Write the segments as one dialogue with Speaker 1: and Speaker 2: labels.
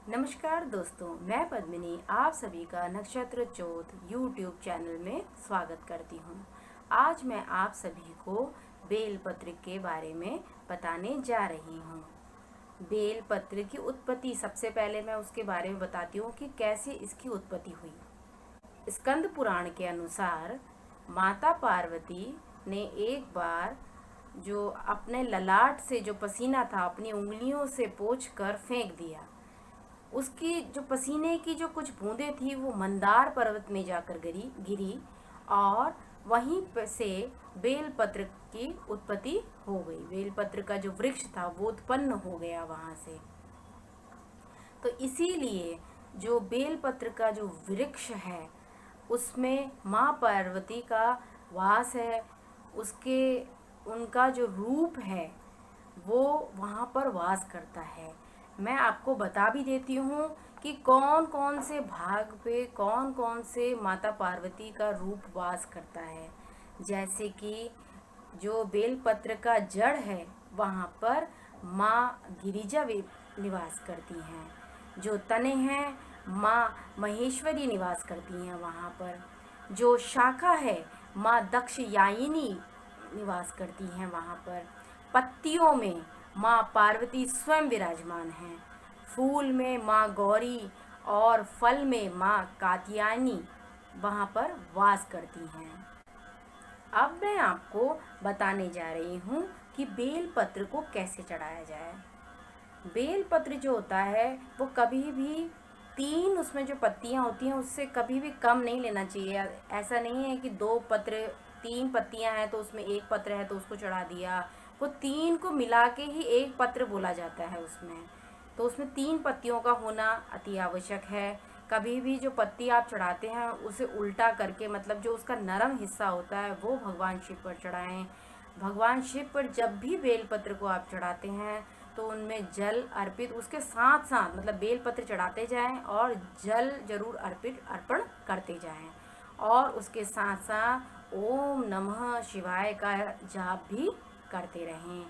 Speaker 1: नमस्कार दोस्तों, मैं पद्मिनी आप सभी का नक्षत्र चौथ यूट्यूब चैनल में स्वागत करती हूँ। आज मैं आप सभी को बेलपत्र के बारे में बताने जा रही हूँ। बेलपत्र की उत्पत्ति, सबसे पहले मैं उसके बारे में बताती हूँ कि कैसे इसकी उत्पत्ति हुई। स्कंद पुराण के अनुसार माता पार्वती ने एक बार जो अपने ललाट से जो पसीना था अपनी उंगलियों से पोंछकर फेंक दिया। उसकी जो पसीने की जो कुछ बूंदें थी वो मंदार पर्वत में जाकर गिरी और वहीं से बेलपत्र की उत्पत्ति हो गई। बेलपत्र का जो वृक्ष था वो उत्पन्न हो गया वहां से। तो इसीलिए जो बेलपत्र का जो वृक्ष है उसमें माँ पार्वती का वास है। उसके उनका जो रूप है वो वहाँ पर वास करता है। मैं आपको बता भी देती हूँ कि कौन कौन से भाग पे कौन कौन से माता पार्वती का रूप वास करता है। जैसे कि जो बेलपत्र का जड़ है वहाँ पर माँ गिरिजा निवास करती हैं। जो तने हैं माँ महेश्वरी निवास करती हैं वहाँ पर। जो शाखा है माँ दक्षयायिनी निवास करती हैं वहाँ पर। पत्तियों में माँ पार्वती स्वयं विराजमान हैं। फूल में माँ गौरी और फल में माँ कात्यायनी वहाँ पर वास करती हैं। अब मैं आपको बताने जा रही हूँ कि बेलपत्र को कैसे चढ़ाया जाए। बेलपत्र जो होता है वो कभी भी तीन, उसमें जो पत्तियाँ होती हैं उससे कभी भी कम नहीं लेना चाहिए। ऐसा नहीं है कि दो पत्र, तीन पत्तियाँ हैं तो उसमें एक पत्र है तो उसको चढ़ा दिया। वो तीन को मिला के ही एक पत्र बोला जाता है उसमें। तो उसमें तीन पत्तियों का होना अति आवश्यक है। कभी भी जो पत्ती आप चढ़ाते हैं उसे उल्टा करके, मतलब जो उसका नरम हिस्सा होता है वो भगवान शिव पर चढ़ाएं। भगवान शिव पर जब भी बेलपत्र को आप चढ़ाते हैं तो उनमें जल अर्पित, उसके साथ साथ मतलब बेलपत्र चढ़ाते जाएं और जल जरूर अर्पण करते जाएं। और उसके साथ साथ ओम नमः शिवाय का जाप भी करते रहें।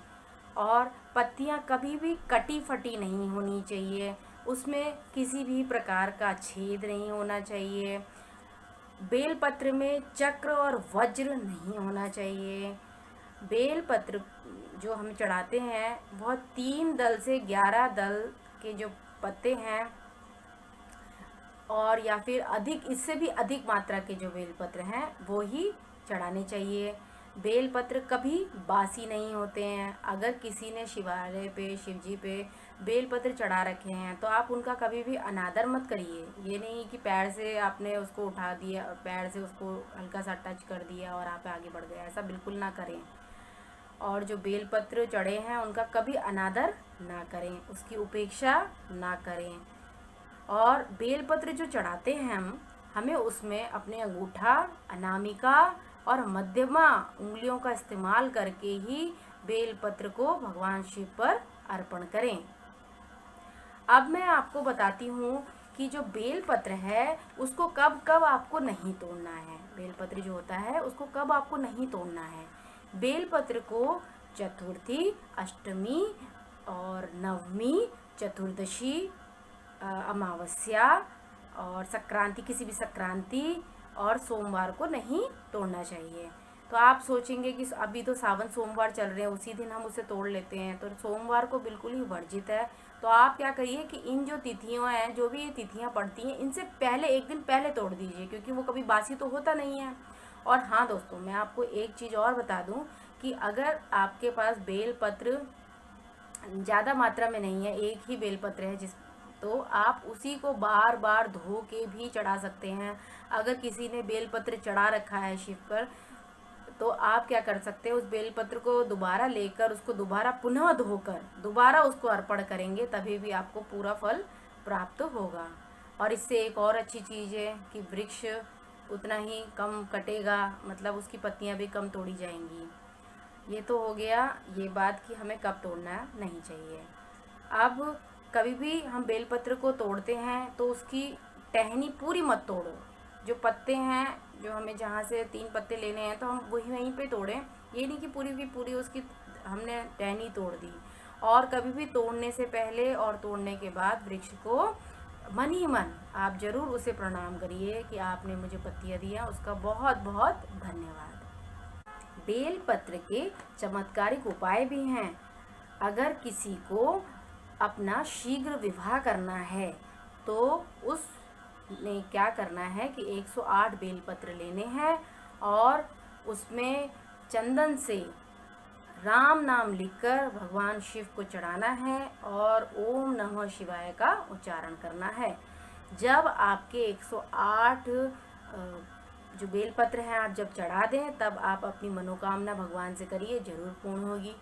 Speaker 1: और पत्तियां कभी भी कटी फटी नहीं होनी चाहिए, उसमें किसी भी प्रकार का छेद नहीं होना चाहिए। बेलपत्र में चक्र और वज्र नहीं होना चाहिए। बेलपत्र जो हम चढ़ाते हैं वह 3 दल से 11 दल के जो पत्ते हैं और या फिर अधिक, इससे भी अधिक मात्रा के जो बेलपत्र हैं वो ही चढ़ाने चाहिए। बेलपत्र कभी बासी नहीं होते हैं। अगर किसी ने शिवालय पे, शिवजी पे बेलपत्र चढ़ा रखे हैं तो आप उनका कभी भी अनादर मत करिए। ये नहीं कि पैर से आपने उसको उठा दिया, पैर से उसको हल्का सा टच कर दिया और आप आगे बढ़ गए, ऐसा बिल्कुल ना करें। और जो बेलपत्र चढ़े हैं उनका कभी अनादर ना करें, उसकी उपेक्षा ना करें। और बेलपत्र जो चढ़ाते हैं हमें उसमें अपने अंगूठा, अनामिका और मध्यमा उंगलियों का इस्तेमाल करके ही बेलपत्र को भगवान शिव पर अर्पण करें। अब मैं आपको बताती हूँ कि जो बेलपत्र है उसको कब कब आपको नहीं तोड़ना है। बेलपत्र जो होता है उसको कब आपको नहीं तोड़ना है। बेलपत्र को चतुर्थी, अष्टमी और नवमी, चतुर्दशी, अमावस्या और संक्रांति, किसी भी संक्रांति और सोमवार को नहीं तोड़ना चाहिए। तो आप सोचेंगे कि अभी तो सावन सोमवार चल रहे हैं, उसी दिन हम उसे तोड़ लेते हैं, तो सोमवार को बिल्कुल ही वर्जित है। तो आप क्या करिए कि इन जो तिथियां हैं, जो भी ये तिथियां पड़ती हैं, इनसे पहले, एक दिन पहले तोड़ दीजिए, क्योंकि वो कभी बासी तो होता नहीं है। और हाँ दोस्तों, मैं आपको एक चीज़ और बता दूं कि अगर आपके पास बेलपत्र ज़्यादा मात्रा में नहीं है, एक ही बेलपत्र है तो आप उसी को बार बार धो के भी चढ़ा सकते हैं। अगर किसी ने बेलपत्र चढ़ा रखा है शिव पर तो आप क्या कर सकते हैं, उस बेलपत्र को दोबारा लेकर उसको दोबारा पुनः धोकर दोबारा उसको अर्पण करेंगे, तभी भी आपको पूरा फल प्राप्त होगा। और इससे एक और अच्छी चीज़ है कि वृक्ष उतना ही कम कटेगा, मतलब उसकी पत्तियां भी कम तोड़ी जाएंगी। ये तो हो गया ये बात कि हमें कब तोड़ना नहीं चाहिए। अब कभी भी हम बेलपत्र को तोड़ते हैं तो उसकी टहनी पूरी मत तोड़ो। जो पत्ते हैं, जो हमें जहाँ से 3 पत्ते लेने हैं तो हम वहीं पे तोड़ें। ये नहीं कि पूरी की पूरी उसकी हमने टहनी तोड़ दी। और कभी भी तोड़ने से पहले और तोड़ने के बाद वृक्ष को मन ही मन आप जरूर उसे प्रणाम करिए कि आपने मुझे पत्तियां दिया, उसका बहुत बहुत धन्यवाद। बेल पत्र के चमत्कारिक उपाय भी हैं। अगर किसी को अपना शीघ्र विवाह करना है तो उसने क्या करना है कि 108 बेलपत्र लेने हैं और उसमें चंदन से राम नाम लिखकर भगवान शिव को चढ़ाना है और ओम नमः शिवाय का उच्चारण करना है। जब आपके 108 जो बेलपत्र हैं आप जब चढ़ा दें तब आप अपनी मनोकामना भगवान से करिए, जरूर पूर्ण होगी।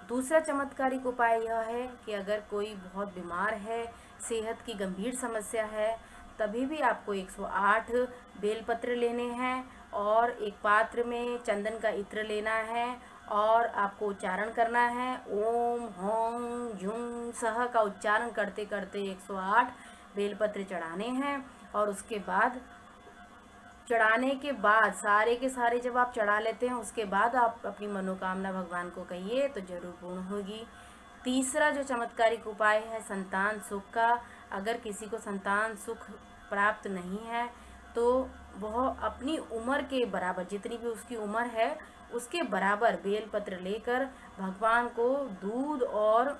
Speaker 1: दूसरा चमत्कारिक उपाय यह है कि अगर कोई बहुत बीमार है, सेहत की गंभीर समस्या है, तभी भी आपको 108 बेलपत्र लेने हैं और एक पात्र में चंदन का इत्र लेना है और आपको उच्चारण करना है ओम होम झुम सह का उच्चारण करते करते 108 बेलपत्र चढ़ाने हैं। और उसके बाद चढ़ाने के बाद सारे के सारे जब आप चढ़ा लेते हैं उसके बाद आप अपनी मनोकामना भगवान को कहिए तो जरूर पूर्ण होगी। तीसरा जो चमत्कारिक उपाय है संतान सुख का। अगर किसी को संतान सुख प्राप्त नहीं है तो वह अपनी उम्र के बराबर, जितनी भी उसकी उम्र है उसके बराबर बेलपत्र लेकर भगवान को दूध और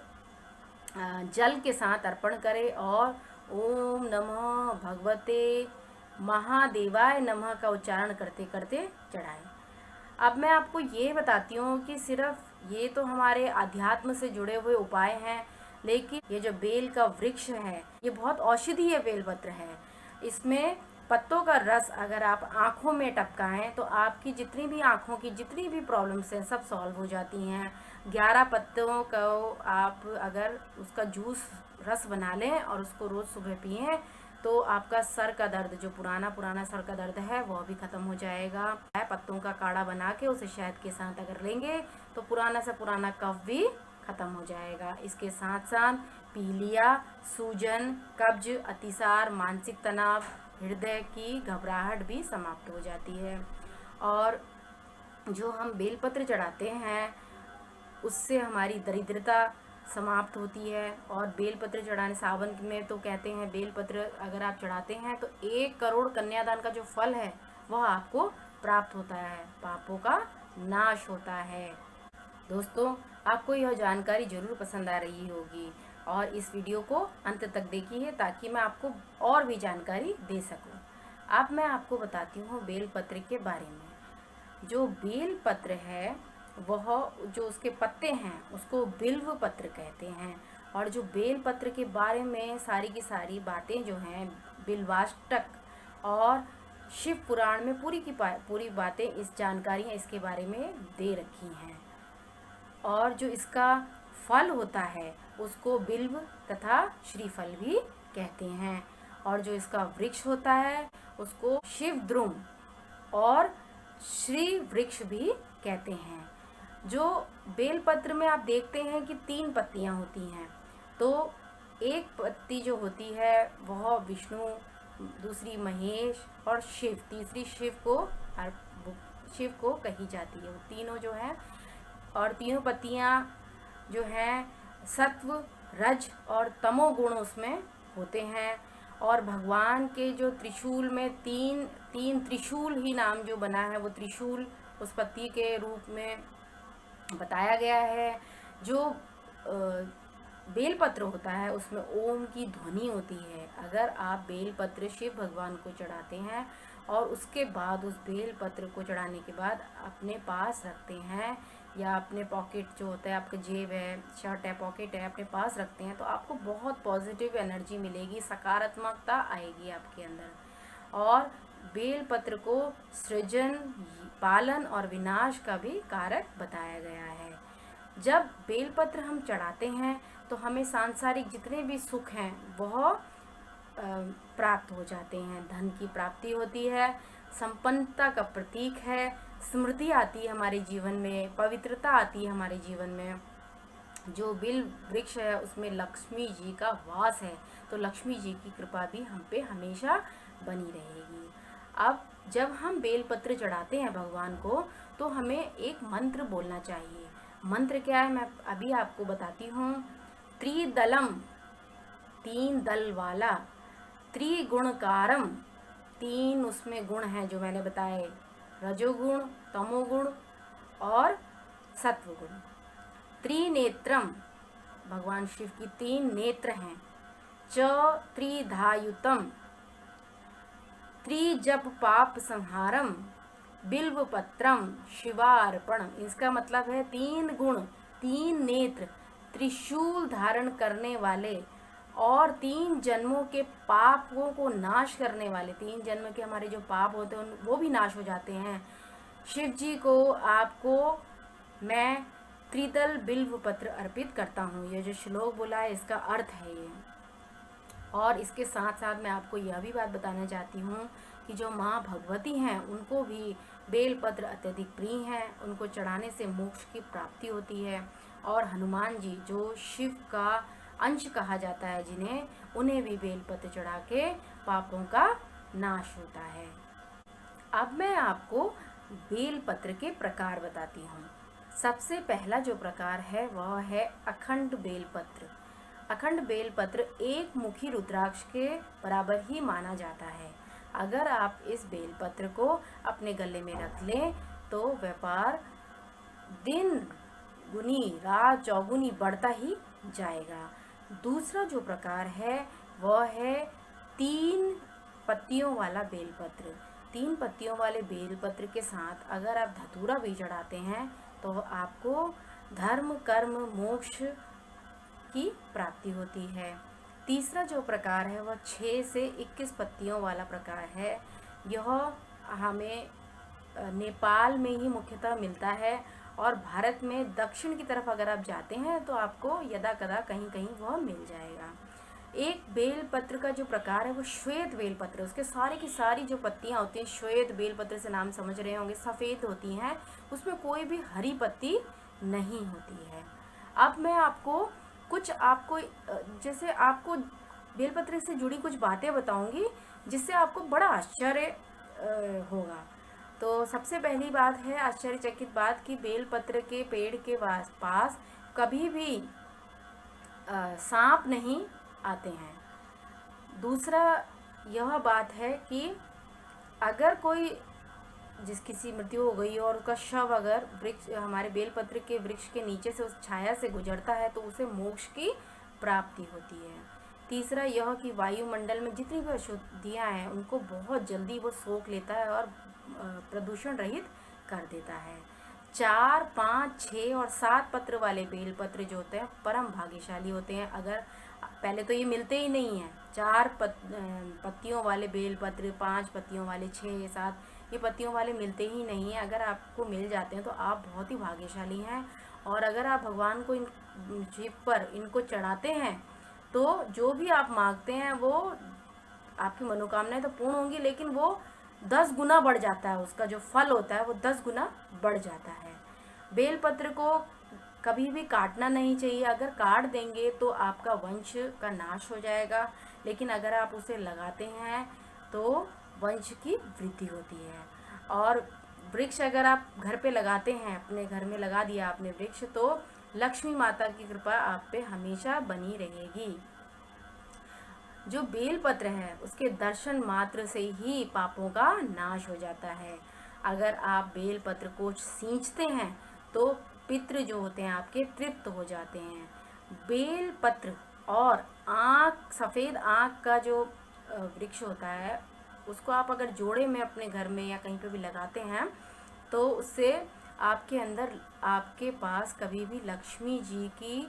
Speaker 1: जल के साथ अर्पण करे और ओम नमः भगवते महादेवाय नमः का उच्चारण करते करते चढ़ाएं। अब मैं आपको ये बताती हूँ कि सिर्फ ये तो हमारे अध्यात्म से जुड़े हुए उपाय हैं, लेकिन ये जो बेल का वृक्ष है ये बहुत औषधीय बेलपत्र है। इसमें पत्तों का रस अगर आप आँखों में टपकाएं तो आपकी जितनी भी आँखों की जितनी भी प्रॉब्लम्स हैं सब सॉल्व हो जाती हैं। 11 पत्तों को आप अगर उसका जूस रस बना लें और उसको रोज़ सुबह पिएं तो आपका सर का दर्द, जो पुराना सर का दर्द है वह भी ख़त्म हो जाएगा। पत्तों का काढ़ा बना के उसे शहद के साथ अगर लेंगे तो पुराना से पुराना कफ भी ख़त्म हो जाएगा। इसके साथ साथ पीलिया, सूजन, कब्ज, अतिसार, मानसिक तनाव, हृदय की घबराहट भी समाप्त हो जाती है। और जो हम बेलपत्र चढ़ाते हैं उससे हमारी दरिद्रता समाप्त होती है। और बेलपत्र चढ़ाने सावन में तो कहते हैं बेलपत्र अगर आप चढ़ाते हैं तो 1 करोड़ कन्यादान का जो फल है वह आपको प्राप्त होता है, पापों का नाश होता है। दोस्तों, आपको यह जानकारी जरूर पसंद आ रही होगी और इस वीडियो को अंत तक देखिए ताकि मैं आपको और भी जानकारी दे सकूं। अब मैं आपको बताती हूँ बेलपत्र के बारे में। जो बेलपत्र है वह जो उसके पत्ते हैं उसको बिल्व पत्र कहते हैं। और जो बेलपत्र के बारे में सारी की सारी बातें जो हैं बिल्वाष्टक और शिव पुराण में पूरी की पूरी बातें, इस जानकारियाँ इसके बारे में दे रखी हैं। और जो इसका फल होता है उसको बिल्व तथा श्रीफल भी कहते हैं। और जो इसका वृक्ष होता है उसको शिवद्रुम और श्री वृक्ष भी कहते हैं। जो बेलपत्र में आप देखते हैं कि 3 पत्तियां होती हैं, तो एक पत्ती जो होती है वह विष्णु, दूसरी महेश और शिव, तीसरी शिव को कही जाती है। वो तीनों जो है और तीनों पत्तियां जो हैं सत्व, रज और तमोगुण उसमें होते हैं। और भगवान के जो त्रिशूल में तीन त्रिशूल ही नाम जो बना है वो त्रिशूल उस पत्ती के रूप में बताया गया है। जो बेलपत्र होता है उसमें ओम की ध्वनि होती है। अगर आप बेलपत्र शिव भगवान को चढ़ाते हैं और उसके बाद उस बेलपत्र को चढ़ाने के बाद अपने पास रखते हैं या अपने पॉकेट जो होता है, आपका जेब है, शर्ट है, पॉकेट है, अपने पास रखते हैं तो आपको बहुत पॉजिटिव एनर्जी मिलेगी, सकारात्मकता आएगी आपके अंदर। और बेलपत्र को सृजन, पालन और विनाश का भी कारक बताया गया है। जब बेलपत्र हम चढ़ाते हैं तो हमें सांसारिक जितने भी सुख हैं वह प्राप्त हो जाते हैं। धन की प्राप्ति होती है, संपन्नता का प्रतीक है, स्मृति आती है हमारे जीवन में, पवित्रता आती है हमारे जीवन में। जो बिल वृक्ष है उसमें लक्ष्मी जी का वास है, तो लक्ष्मी जी की कृपा भी हम पे हमेशा बनी रहेगी। अब जब हम बेलपत्र चढ़ाते हैं भगवान को तो हमें एक मंत्र बोलना चाहिए। मंत्र क्या है मैं अभी आपको बताती हूँ। त्रिदलम, 3 दल वाला, त्रिगुणकारम, 3 उसमें गुण हैं जो मैंने बताए, रजोगुण, तमोगुण और सत्वगुण। त्रिनेत्रम, भगवान शिव की 3 नेत्र हैं। च त्रिधायुतम, त्रिजप पाप संहारम, बिल्व पत्रम शिवार्पण। इसका मतलब है 3 गुण, 3 नेत्र, त्रिशूल धारण करने वाले और 3 जन्मों के पापों को नाश करने वाले। 3 जन्म के हमारे जो पाप होते हैं वो भी नाश हो जाते हैं। शिव जी को आपको मैं त्रिदल बिल्व पत्र अर्पित करता हूँ। ये जो श्लोक बोला है इसका अर्थ है ये। और इसके साथ साथ मैं आपको यह भी बात बताना चाहती हूँ कि जो माँ भगवती हैं उनको भी बेलपत्र अत्यधिक प्रिय हैं, उनको चढ़ाने से मोक्ष की प्राप्ति होती है। और हनुमान जी जो शिव का अंश कहा जाता है जिन्हें, उन्हें भी बेलपत्र चढ़ा के पापों का नाश होता है। अब मैं आपको बेलपत्र के प्रकार बताती हूँ। सबसे पहला जो प्रकार है वह है अखंड बेलपत्र। अखंड बेलपत्र एक मुखी रुद्राक्ष के बराबर ही माना जाता है। अगर आप इस बेलपत्र को अपने गले में रख लें तो व्यापार दिन गुनी रात चौगुनी बढ़ता ही जाएगा। दूसरा जो प्रकार है वह है 3 पत्तियों वाला बेलपत्र। 3 पत्तियों वाले बेलपत्र के साथ अगर आप धतूरा भी चढ़ाते हैं तो आपको धर्म कर्म मोक्ष की प्राप्ति होती है। तीसरा जो प्रकार है वह 6 से 21 पत्तियों वाला प्रकार है। यह हमें नेपाल में ही मुख्यतः मिलता है और भारत में दक्षिण की तरफ अगर आप जाते हैं तो आपको यदा कदा कहीं कहीं वह मिल जाएगा। एक बेलपत्र का जो प्रकार है वो श्वेत बेलपत्र, उसके सारी की सारी जो पत्तियां होती हैं श्वेत बेलपत्र से नाम समझ रहे होंगे, सफ़ेद होती हैं, उसमें कोई भी हरी पत्ती नहीं होती है। अब मैं आपको जैसे आपको बेलपत्र से जुड़ी कुछ बातें बताऊंगी जिससे आपको बड़ा आश्चर्य होगा। तो सबसे पहली बात है आश्चर्यचकित बात कि बेलपत्र के पेड़ के पास कभी भी सांप नहीं आते हैं। दूसरा यह बात है कि अगर कोई किसी मृत्यु हो गई और उसका शव अगर वृक्ष हमारे बेलपत्र के वृक्ष के नीचे से उस छाया से गुजरता है तो उसे मोक्ष की प्राप्ति होती है। तीसरा यह कि वायुमंडल में जितनी भी अशुद्धियाँ हैं उनको बहुत जल्दी वो सोख लेता है और प्रदूषण रहित कर देता है। 4, 5, 6 और 7 पत्र वाले बेलपत्र जो होते हैं परम भाग्यशाली होते हैं। अगर पहले तो ये मिलते ही नहीं हैं, 4 पत्तियों वाले बेलपत्र, 5 पत्तियों वाले, 6, 7 ये पत्तियों वाले मिलते ही नहीं हैं। अगर आपको मिल जाते हैं तो आप बहुत ही भाग्यशाली हैं। और अगर आप भगवान को शिव पर इनको चढ़ाते हैं तो जो भी आप मांगते हैं वो आपकी मनोकामनाएं तो पूर्ण होंगी, लेकिन वो 10 गुना बढ़ जाता है, उसका जो फल होता है वो 10 गुना बढ़ जाता है। बेलपत्र को कभी भी काटना नहीं चाहिए। अगर काट देंगे तो आपका वंश का नाश हो जाएगा, लेकिन अगर आप उसे लगाते हैं तो वंश की वृद्धि होती है। और वृक्ष अगर आप घर पे लगाते हैं, अपने घर में लगा दिया आपने वृक्ष, तो लक्ष्मी माता की कृपा आप पे हमेशा बनी रहेगी। जो बेलपत्र है उसके दर्शन मात्र से ही पापों का नाश हो जाता है। अगर आप बेलपत्र को सींचते हैं तो पितृ जो होते हैं आपके तृप्त हो जाते हैं। बेलपत्र और सफ़ेद आँख का जो वृक्ष होता है उसको आप अगर जोड़े में अपने घर में या कहीं पे भी लगाते हैं तो उससे आपके पास कभी भी लक्ष्मी जी की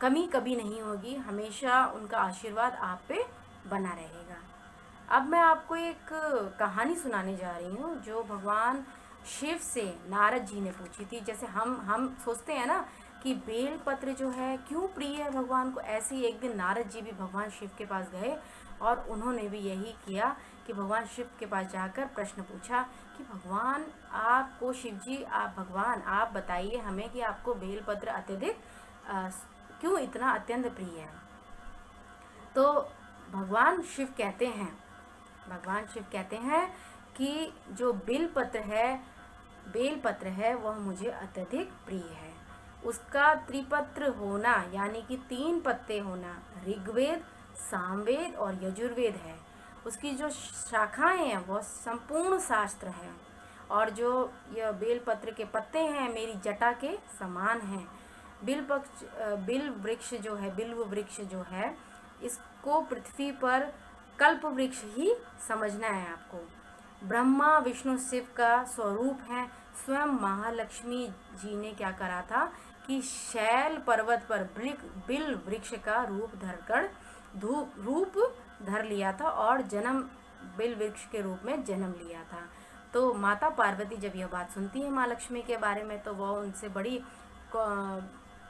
Speaker 1: कमी कभी नहीं होगी, हमेशा उनका आशीर्वाद आप पे बना रहेगा। अब मैं आपको एक कहानी सुनाने जा रही हूँ जो भगवान शिव से नारद जी ने पूछी थी। जैसे हम सोचते हैं ना कि बेलपत्र जो है क्यों प्रिय है भगवान को, ऐसे ही एक दिन नारद जी भी भगवान शिव के पास गए और उन्होंने भी यही किया कि भगवान शिव के पास जाकर प्रश्न पूछा कि भगवान आपको शिव जी आप बताइए हमें कि आपको बेलपत्र अत्यधिक क्यों इतना अत्यंत प्रिय है। तो भगवान शिव कहते हैं कि जो बेलपत्र है बेलपत्र है वह मुझे अत्यधिक प्रिय है। उसका त्रिपत्र होना यानी कि 3 पत्ते होना ऋग्वेद, सामवेद और यजुर्वेद है। उसकी जो शाखाएं हैं वह संपूर्ण शास्त्र है। और जो यह बेलपत्र के पत्ते हैं मेरी जटा के समान हैं। बिल्व वृक्ष जो है इसको पृथ्वी पर कल्प वृक्ष ही समझना है आपको। ब्रह्मा विष्णु शिव का स्वरूप है। स्वयं महालक्ष्मी जी ने क्या करा था कि शैल पर्वत पर बिल वृक्ष का रूप धर लिया था और जन्म बिल वृक्ष के रूप में जन्म लिया था। तो माता पार्वती जब यह बात सुनती है माँ लक्ष्मी के बारे में तो वह उनसे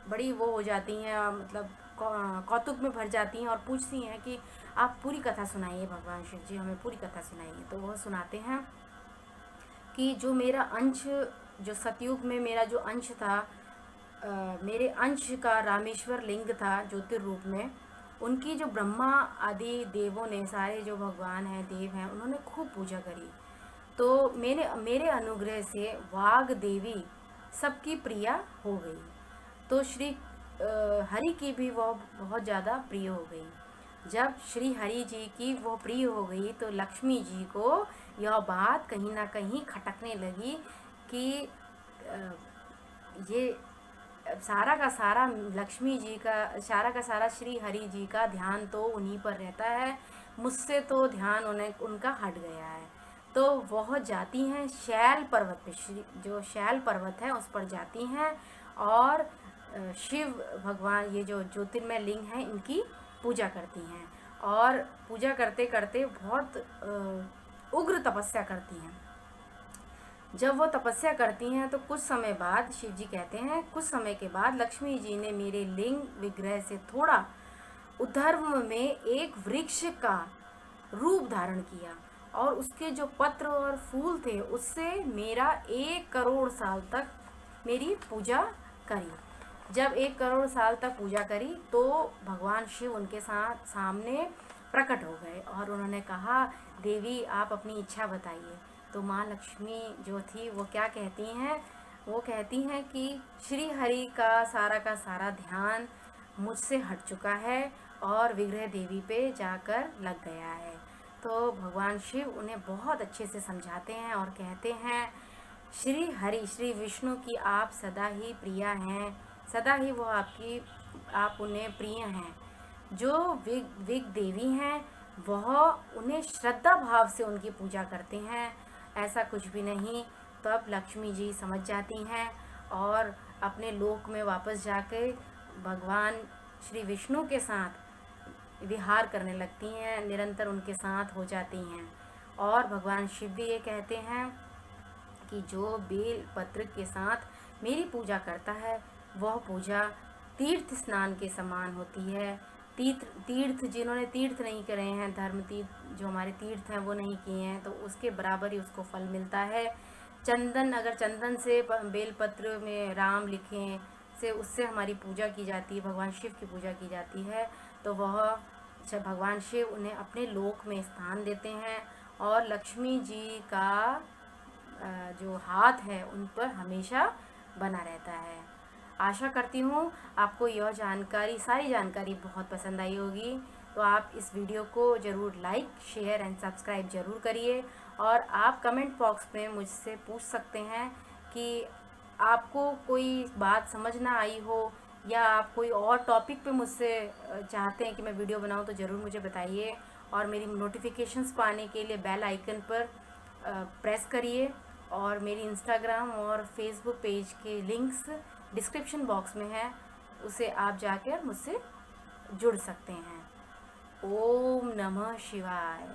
Speaker 1: बड़ी वो हो जाती हैं, मतलब कौतुक में भर जाती हैं और पूछती हैं कि आप पूरी कथा सुनाइए भगवान शिव जी, हमें पूरी कथा सुनाइए। तो वह सुनाते हैं कि जो मेरा अंश, जो सतयुग में मेरा जो अंश था, मेरे अंश का रामेश्वर लिंग था ज्योतिर्रूप में, उनकी जो ब्रह्मा आदि देवों ने, सारे जो भगवान हैं देव हैं, उन्होंने खूब पूजा करी। तो मेरे अनुग्रह से वाग देवी सबकी प्रिया हो गई। तो श्री हरि की भी वह बहुत ज़्यादा प्रिय हो गई। जब श्री हरि जी की वो प्रिय हो गई तो लक्ष्मी जी को यह बात कहीं ना कहीं खटकने लगी कि ये सारा का सारा लक्ष्मी जी का, सारा का सारा श्री हरि जी का ध्यान तो उन्हीं पर रहता है, मुझसे तो ध्यान उनका हट गया है। तो वह जाती हैं शैल पर्वत पे, जो शैल पर्वत है उस पर जाती हैं और शिव भगवान, ये जो ज्योतिर्मय लिंग हैं, इनकी पूजा करती हैं और पूजा करते करते बहुत उग्र तपस्या करती हैं। जब वो तपस्या करती हैं तो कुछ समय बाद, शिव जी कहते हैं कुछ समय के बाद लक्ष्मी जी ने मेरे लिंग विग्रह से थोड़ा ऊर्ध्व में एक वृक्ष का रूप धारण किया और उसके जो पत्र और फूल थे उससे मेरा 1 करोड़ साल तक मेरी पूजा करी। जब 1 करोड़ साल तक पूजा करी तो भगवान शिव उनके साथ सामने प्रकट हो गए और उन्होंने कहा, देवी आप अपनी इच्छा बताइए। तो माँ लक्ष्मी जो थी वो क्या कहती हैं, वो कहती हैं कि श्री हरि का सारा ध्यान मुझसे हट चुका है और विग्रह देवी पे जाकर लग गया है। तो भगवान शिव उन्हें बहुत अच्छे से समझाते हैं और कहते हैं, श्री हरि, श्री विष्णु की आप सदा ही प्रिया हैं, सदा ही वो आप उन्हें प्रिय हैं। जो विग देवी हैं वह उन्हें श्रद्धा भाव से उनकी पूजा करते हैं, ऐसा कुछ भी नहीं। तब लक्ष्मी जी समझ जाती हैं और अपने लोक में वापस जाकर भगवान श्री विष्णु के साथ विहार करने लगती हैं, निरंतर उनके साथ हो जाती हैं। और भगवान शिव भी ये कहते हैं कि जो बेल पत्र के साथ मेरी पूजा करता है वह पूजा तीर्थ स्नान के समान होती है। तीर्थ जिन्होंने तीर्थ नहीं करे हैं, धर्म तीर्थ जो हमारे तीर्थ हैं वो नहीं किए हैं, तो उसके बराबर ही उसको फल मिलता है। चंदन, अगर चंदन से बेलपत्र में राम लिखें से उससे हमारी पूजा की जाती है, भगवान शिव की पूजा की जाती है, तो वह भगवान शिव उन्हें अपने लोक में स्थान देते हैं और लक्ष्मी जी का जो हाथ है उन पर हमेशा बना रहता है। आशा करती हूँ आपको यह सारी जानकारी बहुत पसंद आई होगी। तो आप इस वीडियो को ज़रूर लाइक, शेयर एंड सब्सक्राइब ज़रूर करिए और आप कमेंट बॉक्स में मुझसे पूछ सकते हैं कि आपको कोई बात समझ ना आई हो या आप कोई और टॉपिक पे मुझसे चाहते हैं कि मैं वीडियो बनाऊं, तो ज़रूर मुझे बताइए। और मेरी नोटिफिकेशंस पाने के लिए बेल आइकन पर प्रेस करिए और मेरी इंस्टाग्राम और फेसबुक पेज के लिंक्स डिस्क्रिप्शन बॉक्स में है, उसे आप जाकर मुझसे जुड़ सकते हैं। ओम नमः शिवाय।